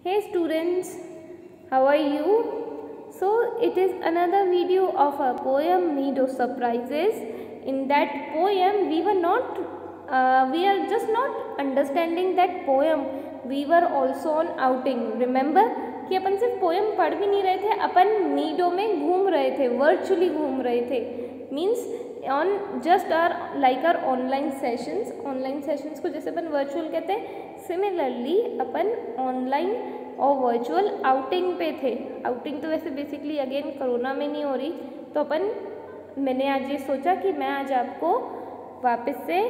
Hey students, how are you? So it is another video of a poem Meadow Surprises. In that poem we are just not understanding that poem. We were also on outing. Remember कि अपन सिर्फ poem पढ़ भी नहीं रहे थे, अपन मीडो में घूम रहे थे, वर्चुअली घूम रहे थे. Means on just our online sessions को जैसे अपन वर्चुअल कहते हैं, सिमिलरली अपन ऑनलाइन और वर्चुअल आउटिंग पे थे. आउटिंग तो वैसे बेसिकली अगेन कोरोना में नहीं हो रही, तो मैंने आज ये सोचा कि मैं आज आपको वापस से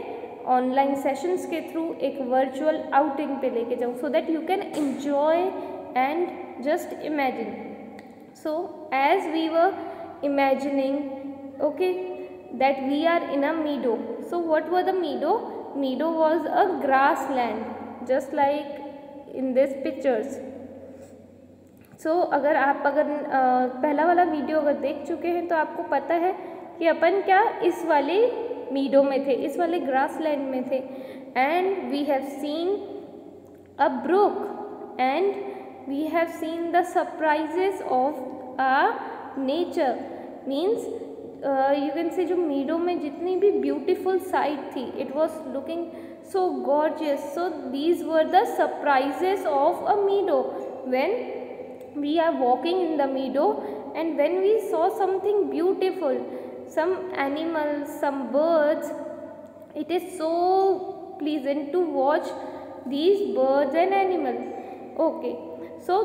ऑनलाइन सेशंस के थ्रू एक वर्चुअल आउटिंग पे लेके जाऊँ, so that you can enjoy and just imagine. So as we were imagining, okay, that we are in a meadow. So what was the meadow? Meadow was a grassland, just like in these pictures. So अगर पहला वाला video अगर देख चुके हैं तो आपको पता है कि अपन क्या इस वाले मीडो में थे, इस वाले ग्रासलैंड में थे. And we have seen a brook and we have seen the surprises of a nature. Means you can say जो मीडो में जितनी भी ब्यूटीफुल साइट थी, it was looking so gorgeous. So these were the surprises of a meadow when we are walking in the meadow and when we saw something beautiful, some animals, some birds. It is so pleasant to watch these birds and animals. Okay, so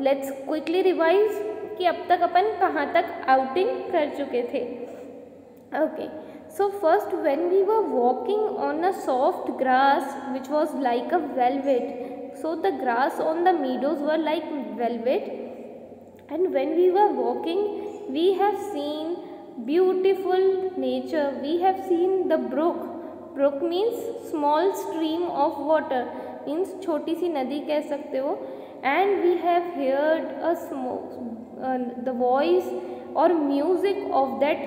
let's quickly revise कि अब तक अपन कहाँ तक outing कर चुके थे. Okay, so first when we were walking on a soft grass which was like a velvet. So the grass on the meadows were like velvet, and when we were walking we have seen beautiful nature. We have seen the brook. Brook means small stream of water, means छोटी सी नदी कह सकते हो. And we have heard the voice or music of that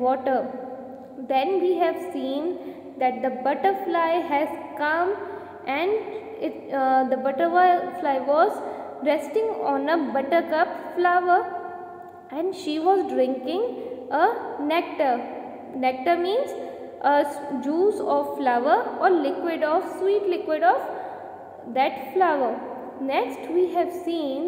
water. Then we have seen that the butterfly has come and the butterfly was resting on a buttercup flower and she was drinking a nectar. Nectar means a juice of flower or sweet liquid of that flower. Next we have seen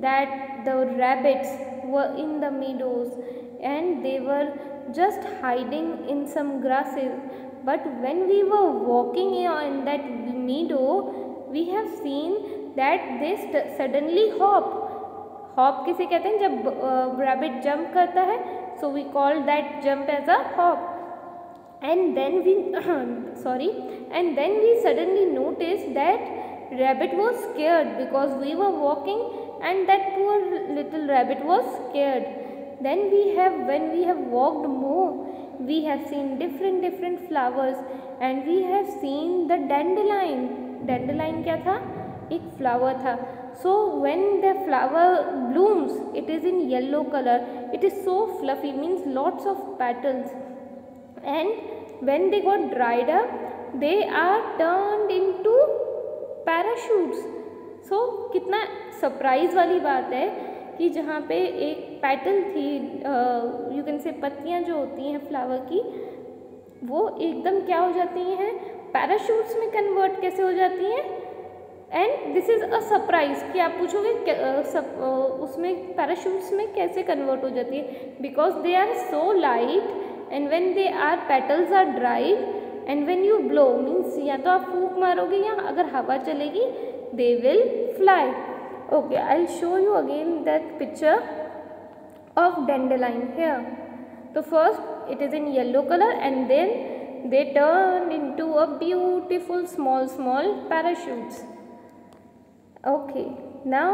that the rabbits were in the meadows and they were just hiding in some grasses. But when we were walking in that meadow, we have seen that they suddenly hop. Hop किसे कहते हैं? जब rabbit jump करता है, so we call that jump as a hop. And then we suddenly noticed that rabbit was scared because we were walking and that poor little rabbit was scared. Then when we have walked more, we have seen different flowers and we have seen the dandelion. Dandelion क्या था? एक flower था. So when the flower blooms, it is in yellow color. It is so fluffy, means lots of petals. And when they got dried up, they are turned into parachutes. So कितना surprise वाली बात है कि जहाँ पे एक petal थी, you can से पत्तियाँ जो होती हैं फ्लावर की, वो एकदम क्या हो जाती हैं? पैराशूट्स में कन्वर्ट कैसे हो जाती हैं? And this is a surprise कि आप पूछोगे उसमें पैराशूट्स में कैसे कन्वर्ट हो जाती है. Because they are so light and when they are petals are dried and when you blow, means या तो आप फूंक मारोगे या अगर हवा चलेगी, they will fly. Okay, I'll show you again that picture of dandelion here. So first it is in yellow color and then they turn into a beautiful small parachutes. Okay, now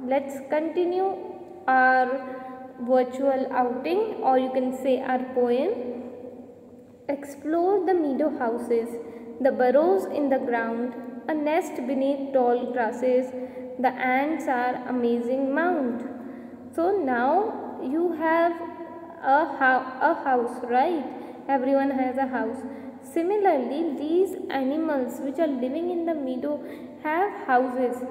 let's continue our virtual outing, or you can say our poem. Explore the meadow houses, the burrows in the ground, a nest beneath tall grasses. The ants are amazing mound. So now you have a house, right? Everyone has a house. Similarly, these animals which are living in the meadow have houses.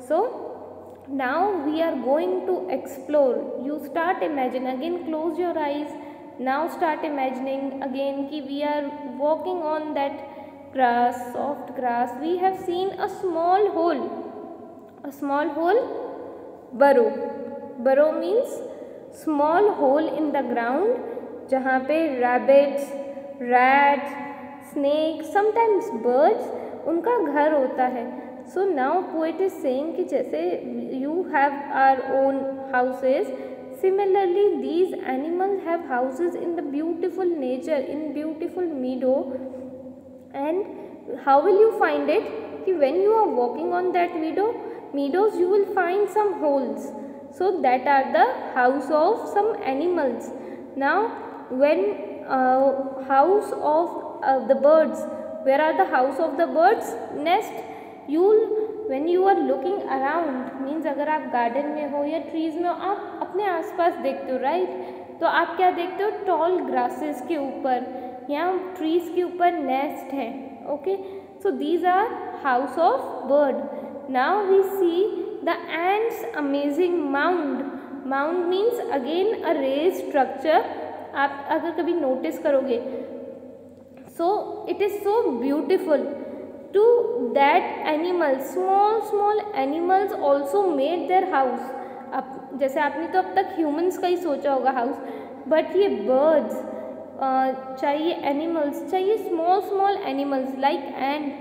So Now we are going to explore. You start imagine again, close your eyes. Now start imagining again ki we are walking on that grass, soft grass. We have seen a small hole. A small hole, burrow. Burrow means small hole in the ground जहाँ पे rabbits, rats, snakes, sometimes birds उनका घर होता है. So now poet is saying कि जैसे you have our own houses, similarly these animals have houses in the beautiful nature, in beautiful meadow. And how will you find it? कि when you are walking on that meadows you will find some holes. So that are the house of some animals. Now when house of the birds, where are the house of the birds? Nest. When you are looking around means अगर आप garden में हो या trees में हो, आप अपने आसपास देखते हो राइट. तो आप क्या देखते हो? टॉल ग्रासेस के ऊपर या ट्रीज के ऊपर नेस्ट है. Okay, so these are house of bird. Now we see the ants amazing mound. Mound means again a raise structure. आप अगर कभी नोटिस करोगे, so it is so beautiful. To that animals, small animals also made their house. अब जैसे आपने तो अब तक ह्यूमंस का ही सोचा होगा हाउस, बट ये बर्ड्स चाहिए, एनिमल्स चाहिए, small animals like and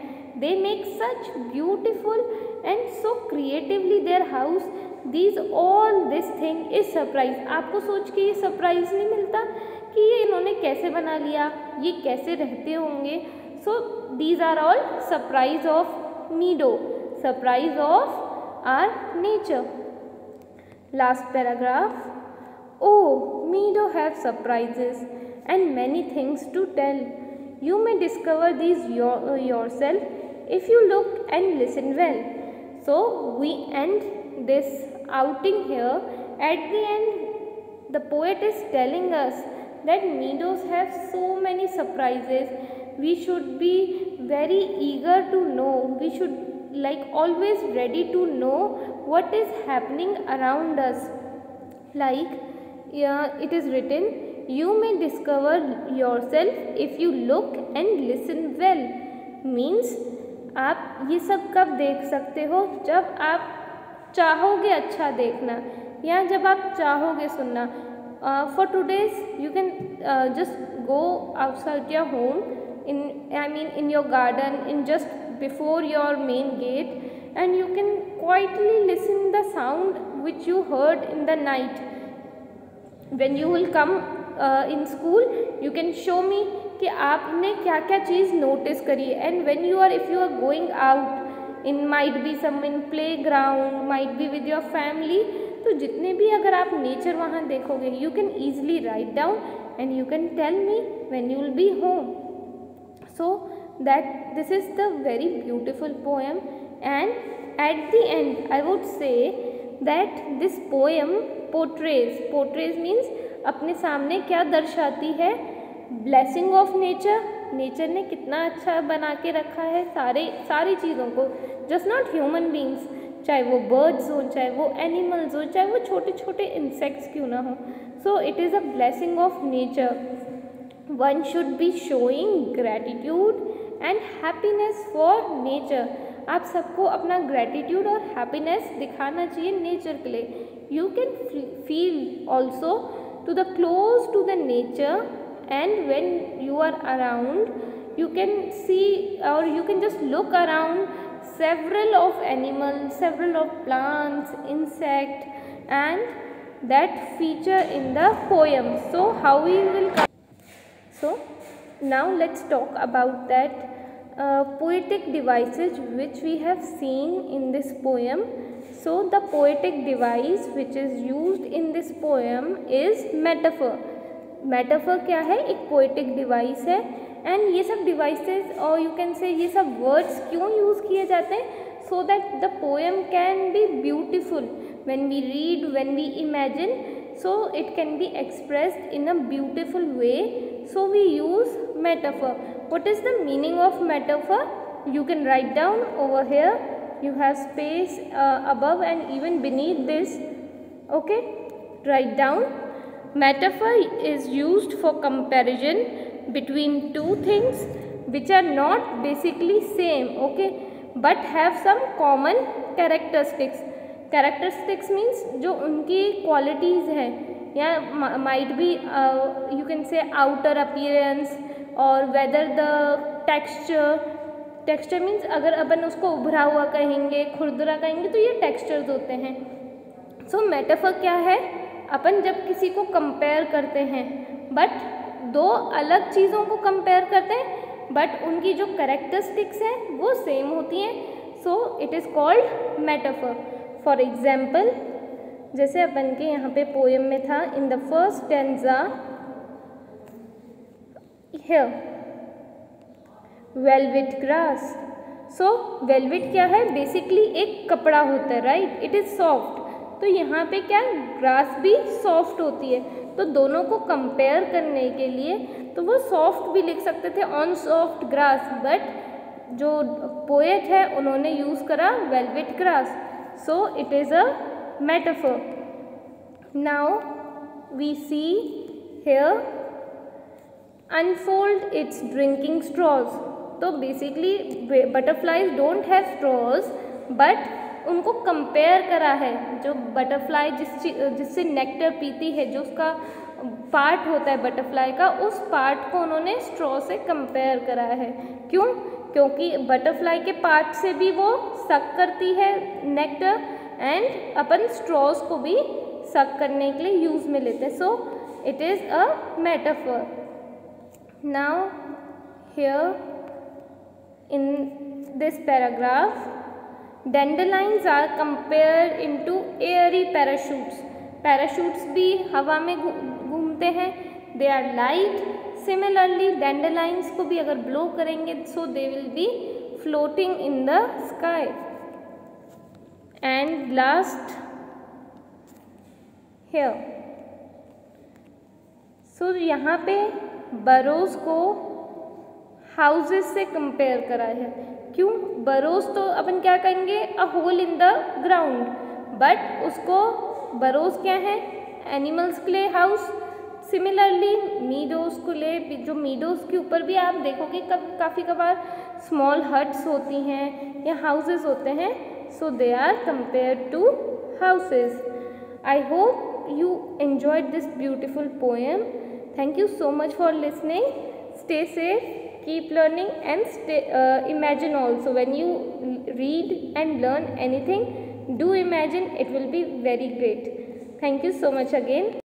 they make such beautiful and so creatively their house. This all this thing is surprise. आपको सोच के ये सरप्राइज नहीं मिलता कि ये इन्होंने कैसे बना लिया, ये कैसे रहते होंगे. So these are all surprise of meadow, surprise of our nature. Last paragraph. Oh, meadow have surprises and many things to tell. You may discover these yourself if you look and listen well. So we end this outing here. At the end, the poet is telling us that meadows have so many surprises. We should be very eager to know. We should always ready to know what is happening around us. Like it is written, you may discover yourself if you look and listen well. Means आप ये सब कब देख सकते हो? जब आप चाहोगे अच्छा देखना या जब आप चाहोगे सुनना. For today's you can just go outside your home, in your garden, in just before your main gate, and you can quietly listen the sound which you heard in the night. When you will come in school, you can show me कि आपने क्या क्या चीज़ notice करी. And when you are, if you are going out in, might be some in playground, might be with your family, तो जितने भी अगर आप नेचर वहाँ देखोगे, you can easily write down and you can tell me when you will be home. So that this is the very beautiful poem, and at the end I would say that this poem portrays means अपने सामने क्या दर्शाती है? Blessing of nature. Nature ने कितना अच्छा बना के रखा है सारी चीज़ों को, जस्ट नॉट ह्यूमन बींग्स, चाहे वो बर्ड्स हो, चाहे वो एनिमल्स हो, चाहे वो छोटे छोटे इंसेक्ट्स क्यों ना हो. सो it is a blessing of nature. One should be showing gratitude and happiness for nature. आप सबको अपना gratitude और happiness दिखाना चाहिए नेचर के लिए. You can feel also to the close to the nature, and when you are around, you can see or you can just look around several of animals, several of plants, insect, and that feature in the poem. So how we will So now let's talk about that poetic devices which we have seen in this poem. So the poetic device which is used in this poem is metaphor. Metaphor क्या है? एक poetic device है. and ये सब devices और you can say ये सब words क्यों use किए जाते हैं? So that the poem can be beautiful when we read, when we imagine. So it can be expressed in a beautiful way. So we use metaphor. What is the meaning of metaphor? You can write down over here. you have space above and even beneath this. Okay, write down. Metaphor is used for comparison between two things which are not basically same, okay, but have some common characteristics. Characteristics means जो उनकी qualities है, या might be you can say outer appearance और whether the texture. Texture means अगर अपन उसको उभरा हुआ कहेंगे, खुरदुरा कहेंगे, तो ये टेक्सचर्स होते हैं. सो मेटाफर क्या है, अपन जब किसी को कंपेयर करते हैं बट दो अलग चीज़ों को कंपेयर करते हैं बट उनकी जो कैरेक्टरिस्टिक्स हैं वो सेम होती हैं. सो it is called metaphor. For example, जैसे अपन के यहाँ पे पोएम में था, in the first stanza here velvet grass. So velvet क्या है, बेसिकली एक कपड़ा होता है, राइट, इट इज़ सॉफ्ट. तो यहाँ पे क्या, ग्रास भी सॉफ्ट होती है. तो दोनों को कंपेयर करने के लिए तो वो सॉफ्ट भी लिख सकते थे, ऑन सॉफ्ट ग्रास, बट जो पोएट है उन्होंने यूज़ करा velvet grass. So it is a metaphor. Now we see here unfold its drinking straws. तो basically butterflies don't have straws but उनको कंपेयर करा है. जो बटरफ्लाई जिससे नेक्टर पीती है, जो उसका पार्ट होता है बटरफ्लाई का, उस पार्ट को उन्होंने स्ट्रॉ से कंपेयर करा है. क्यों? क्योंकि बटरफ्लाई के पार्ट से भी वो सक करती है नेक्टर, एंड अपन स्ट्रॉज को भी सक करने के लिए यूज़ में लेते हैं. सो it is a metaphor. Now here in this paragraph, dandelions are compared into airy parachutes. Parachutes भी हवा में घूमते हैं. They are light. Similarly, dandelions को भी अगर blow करेंगे so they will be floating in the sky. And last here. So यहाँ पे बरोज को हाउसेस से कंपेयर करा है. क्यों? बरोज तो अपन क्या कहेंगे, a hole in the ground, but उसको बरोज क्या है, एनिमल्स के लिए हाउस. सिमिलरली मीडोज को ले, जो मीडोज के ऊपर भी आप देखोगे काफ़ी कबार स्मॉल हट्स होती हैं या हाउसेस होते हैं. So they are compared to houses. I hope you enjoyed this beautiful poem. Thank you so much for listening. Stay safe, keep learning, and imagine also. When you read and learn anything, do imagine. It will be very great. Thank you so much again.